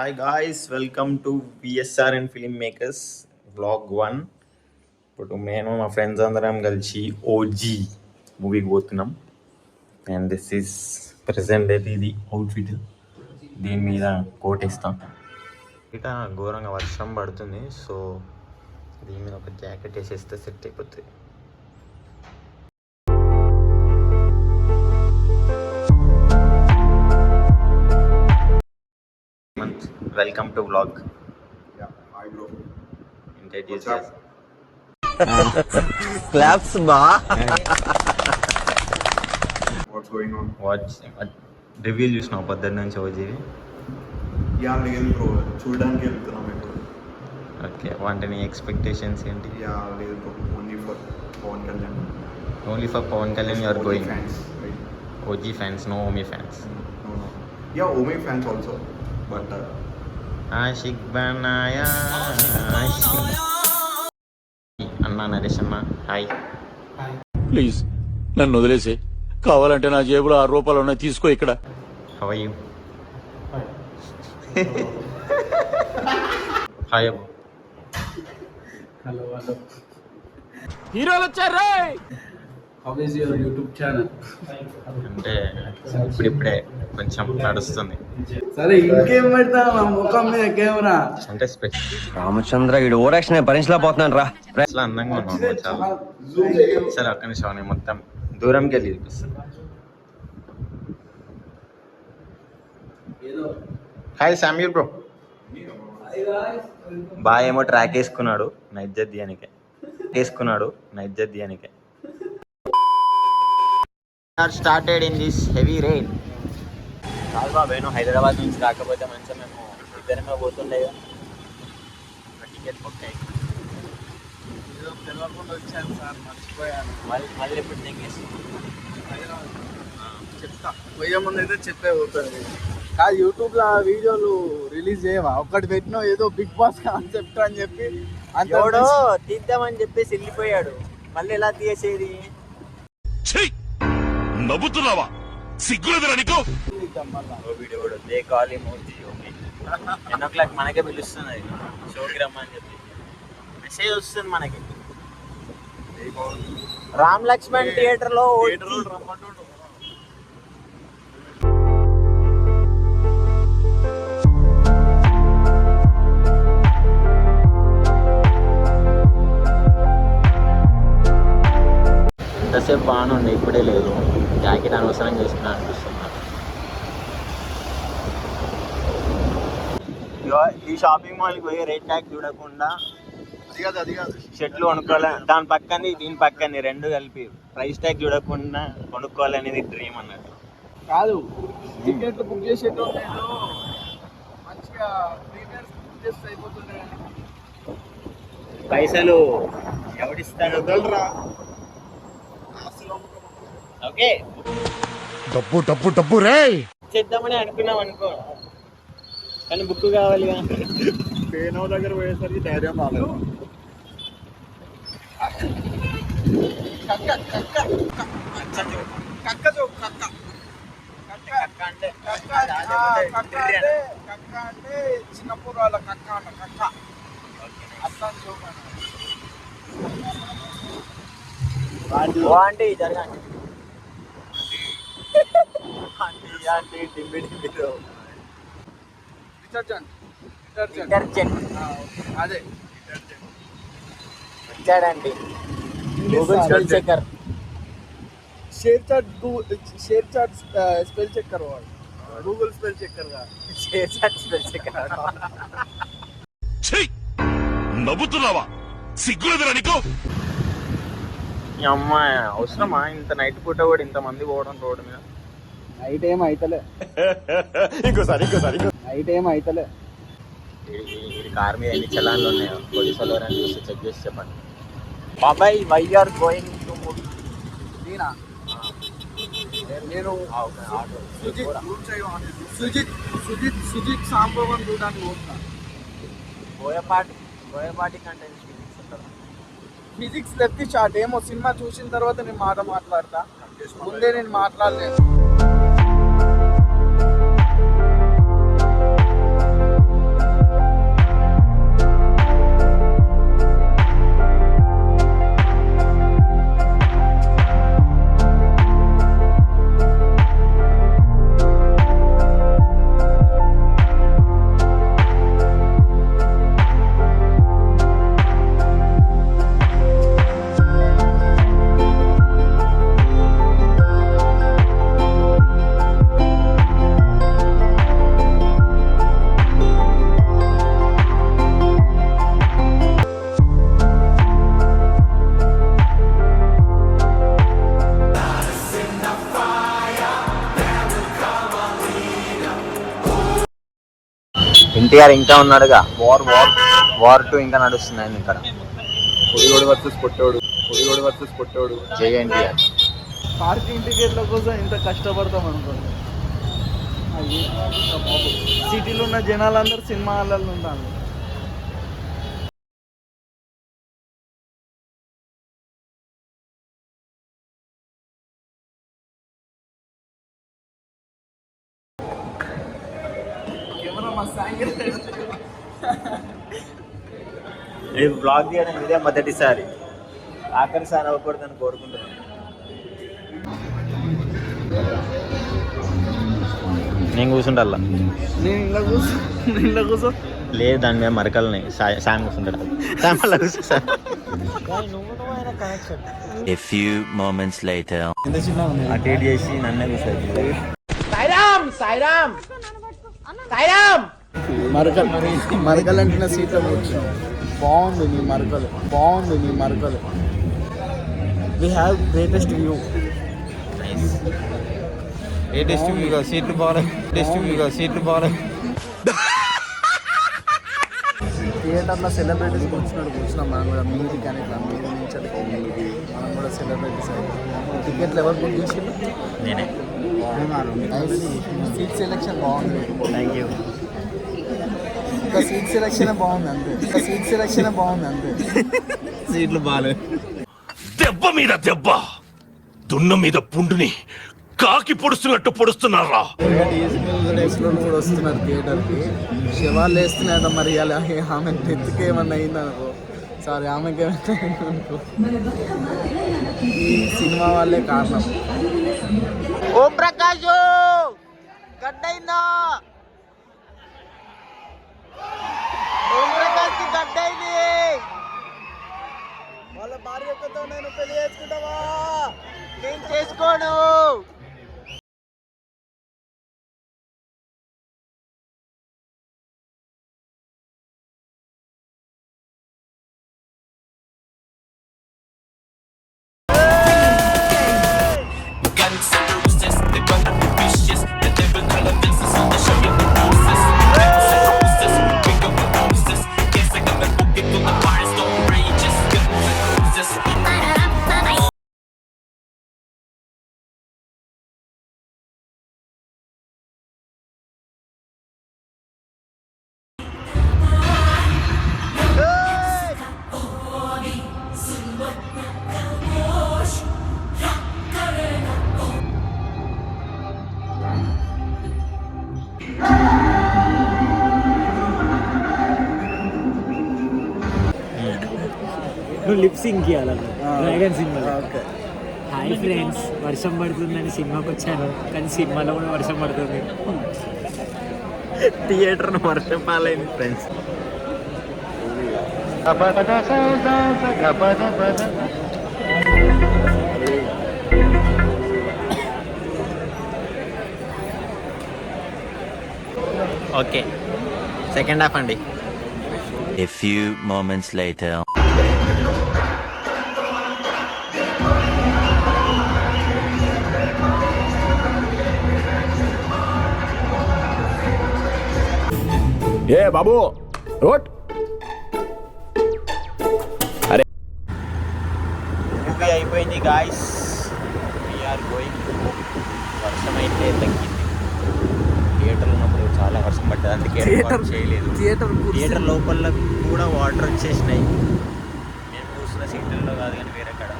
Hi guys, welcome to VSR and film makers vlog 1. ఇప్పుడు నేను మా ఫ్రెండ్స్ అందరం కలిసి ఓజీ మూవీకి పోతున్నాం. అండ్ దిస్ ఈస్ ప్రెసెంట్ అయితే ఇది అవుట్ఫిట్. దీని మీద కోట్ ఇస్తాం. ఇట ఘోరంగా వర్షం పడుతుంది, సో దీని మీద ఒక జాకెట్ వేసేస్తే సెట్ అయిపోతుంది. Welcome to vlog. Yeah, hi bro. Introduce What's up? Claps ba? What's going on? Watch review చూసినావు పొద్దున్న నుంచి ఓజీవి? యా లేదు బ్రో, చూడడానికి వెళ్తున్నాం ఇప్పుడు. ఓకే, అంటే నీ ఎక్స్పెక్టేషన్స్ ఏంటి? యా లేదు bro, only for Pawan Kalyan. Only for Pawan Kalyan you are going? Fans, right? OG fans, no Omi fans. No, no. Yeah, Omi fans also, but ఆషిక్ బనాయా అన్నా నరేష్ అన్న హాయ్. ప్లీజ్ నన్ను వదిలేసి, కావాలంటే నా జేబులో ₹6 ఉన్నాయి, తీసుకో. ఇక్కడ హౌ ఆర్ యు? హాయ్ అబ్బు. Hello. హీరోలు వచ్చారు. How is your YouTube channel? అంటే ఇప్పుడిప్పుడే కొంచెం నడుస్తుంది. సరే ఇంకేం పెడతా నా ముఖం మీద కెమెరా. అంటే స్పెషల్ రామచంద్ర వీడు ఓరాక్షన్ భరించలేకపోతున్నాను రా. అసలు అందంగా ఉన్నాను చాలా. సరే ఒక్క నిమిషం, నేను మొత్తం దూరంకి వెళ్ళి చూపిస్తాను. Hi Samuel bro. బాయ్ ఏమో ట్రాక్ వేసుకున్నాడు నా ఇజ్జత్ దియానికే. Started in this heavy rain. కాదు బాబు, నేను హైదరాబాద్ నుంచి రాకపోతే మంచిగా మేము ఇద్దరమే పోతుండే కదా. టికెట్ బుక్ అయ్యి తెలియకుండా వచ్చాను సార్, మర్చిపోయాను. మళ్ళీ ఎప్పుడు నెగ్గేసి చెప్తా, పోయే ముందు అయితే చెప్పే పోతుంది. కాదు, యూట్యూబ్లో వీడియోలు రిలీజ్ చేయవా? ఒక్కటి పెట్టినా ఏదో బిగ్ బాస్ కాన్సెప్ట్ అని చెప్పి ఎవడో తీద్దామని చెప్పేసి వెళ్ళిపోయాడు, మళ్ళీ ఎలా తీసేది? నవ్వుతున్నావా? సిగ్గులేదురా నీకు? Video they call emoji. Okay, 10 o'clock మనకే పిలుస్తున్నది షోకి రమ్మని చెప్పి మెసేజ్ వస్తుంది మనకి. రామ్ లక్ష్మణ్ థియేటర్లో ఎంతసేపు బాగానుండే, ఇప్పుడే లేదు. జాకెట్ అనవసరం చేసుకున్నా అనిపిస్తుంది. ఈ షాపింగ్ మాల్కి పోయి రేట్ ట్యాగ్ చూడకుండా అది కాదు షర్ట్లు కొనుక్కోవాలి, దాని పక్కన దీని పక్కన రెండు కలిపి ప్రైస్ ట్యాగ్ చూడకుండా కొనుక్కోవాలనేది డ్రీమ్ అన్నట్టు. కాదు, టికెట్లు బుక్ చేసేటో మంచిగా ప్రీమియర్స్ బుక్ చేస్తే అయిపోతుండే. పైసలు ఎవడిస్తాడు? ఓకే, డబ్బు రే. చేద్దామని అనుకున్నాం అనుకో, కానీ బుక్ కావాలి. పేనో దగ్గర పోయేసరికి ధైర్యం రాలేదు. కక్క అంటే చిన్నప్పుడు వాళ్ళ కక్క అంట, కక్క అట్లా అంటే జరగండి డిటర్జెంట్ అదే వచ్చాడండి. గూగుల్ స్పెల్ చెక్కర్, షేర్ చాట్ స్పెల్ చెక్కర్ వాడు. గూగుల్ స్పెల్ చెక్కర్ గా షేర్ చాట్ స్పెల్ చెక్కర్. నవ్వుతున్నావా? సిగ్గులేదురా నీకు? ఈ అమ్మాయి అవసరమా ఇంత నైట్ పూట కూడా ఇంతమంది పోవడం రోడ్డు మీద? నైట్ ఏం అయితలే. నైట్ ఏం అయితలే. ఇది కార్ మీద ఎన్ని చలాన్లు ఉన్నాయో పోలీసు వాళ్ళు ఎవరైనా చూసి చెక్ చేసి చెప్పండి. బాబాయ్, why are going to movie? నేను సుజిత్ సాంబవన్ చూడడానికి పోతున్నాను. బోయపాటి కంటే ఫిజిక్స్ లెఫ్ట్ షార్ట్ ఏమో సినిమా చూసిన తర్వాత నేను మాట్లాడతా, ముందే నేను మాట్లాడలేదు. ఎన్టీఆర్ ఇంకా ఉన్నాడుగా. వార్ 2 ఇంకా నడుస్తుంది ఆయన ఇక్కడ. పొడిగోడు వర్సెస్ పొట్టోడు జై ఎన్టీఆర్. పార్కింగ్ టికెట్ల కోసం ఇంత కష్టపడతాం అనుకోండి. సిటీలో ఉన్న జనాలందరూ సినిమా హాల్లో ఉంటారు. కెమెరా మస్తు యాంగిల్. ఈ బ్లాగ్ తీయడం ఇదే మొదటిసారి, ఆఖరిసారి అవ్వకూడదని కోరుకుంటున్నాను. నేను కూర్చుంటా. నేను ఇంట్లో కూర్చో లేదు, దాని మీద మరకల్ని సాయం కూర్చుంటాడు. A few moments later. అటు ఇటు చేసి నన్నే కూర్చోండి. మరకలు అంటే సీట్లో కూర్చున్నాం. బాగుంది నీ మరకలు. We have greatest view. సీట్లు బాగాలేదు. థియేటర్లో సెలబ్రిటీస్ కూర్చున్నాం మనం కూడా. మీది కానీ ఇట్లా మీది నుంచి మనం కూడా సెలబ్రిటీస్ అయ్యాం. టికెట్లు ఎవరు బుక్ చేసిండు? నేనే. సీట్ సెలెక్షన్ బాగుంది. Thank you. ఇంకా సీట్ సెలెక్షన్ బాగుంది అంతే. సీట్లు బాగాలేదు. దెబ్బ మీద దెబ్బ, దున్న మీద పుండుని కాకి పొడుస్తున్నట్టు పొడుస్తున్నారా? కూడా వస్తున్నారు థియేటర్కి. శవాలు వేస్తున్నాయట మరి. అలా ఆమె డెత్కి ఏమన్నా అయిందనుకో, సారీ ఆమెకి ఏమైనా అయిందనుకో, ఈ సినిమా వాళ్ళే కారణం. ఓం ప్రకాష్ గడ్డైందా? ఓం ప్రకాష్కి గడ్డైంది. వాళ్ళ భార్యతో నేను పెళ్లి చేసుకుంటావా? నేను చేసుకోను. Lip sync dragon cinema. Okay. Hi friends, వర్షం పడుతుందని సినిమాకి వచ్చాను, కానీ సినిమాలో కూడా వర్షం పడుతుంది. థియేటర్ వర్షం పాలైంది ఫ్రెండ్స్. ఓకే, సెకండ్ హాఫ్ అండి. A few moments later. ఏ బాబు, రోట్ మూవీ అయిపోయింది గాయస్. We are going. వర్షం అయితే తగ్గింది. థియేటర్ ఉన్నప్పుడు చాలా వర్షం పడ్డది, అందుకే చేయలేదు. థియేటర్ లోపల కూడా వాటర్ వచ్చేసినాయి. నేను చూసిన సీట్లలో కాదు కానీ వేరే కాడ.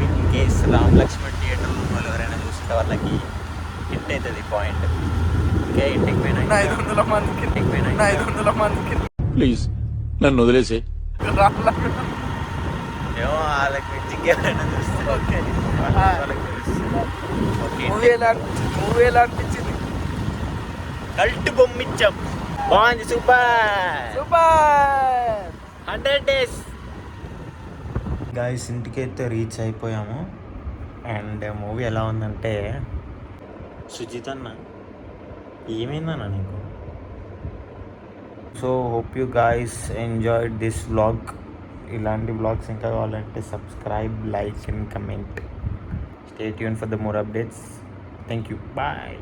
In case Ram Lakshman theatre లోపల ఎవరైనా చూసిన వాళ్ళకి హిట్ అవుతుంది పాయింట్. ఇంకే ఇంటికి పోయినా 500 మందికి ప్లీజ్ నన్ను వదిలేసే. ఏమో వాళ్ళకి మించికి ఎవరైనా చూస్తే వాళ్ళకి తెలుస్తుంది. మూవీ ఎలా అనిపించింది? కల్ట్ బొమ్మిచ్చాం. బాగుంది. Super 100 days. గాయస్, ఇంటికైతే రీచ్ అయిపోయాము. అండ్ మూవీ ఎలా ఉందంటే, సుజిత్ అన్న ఏమైందన్న నీకు? So hope you guys enjoyed this vlog. ఇలాంటి వ్లాగ్స్ ఇంకా కావాలంటే subscribe, like and comment. Stay tune for the more updates. Thank you. Bye.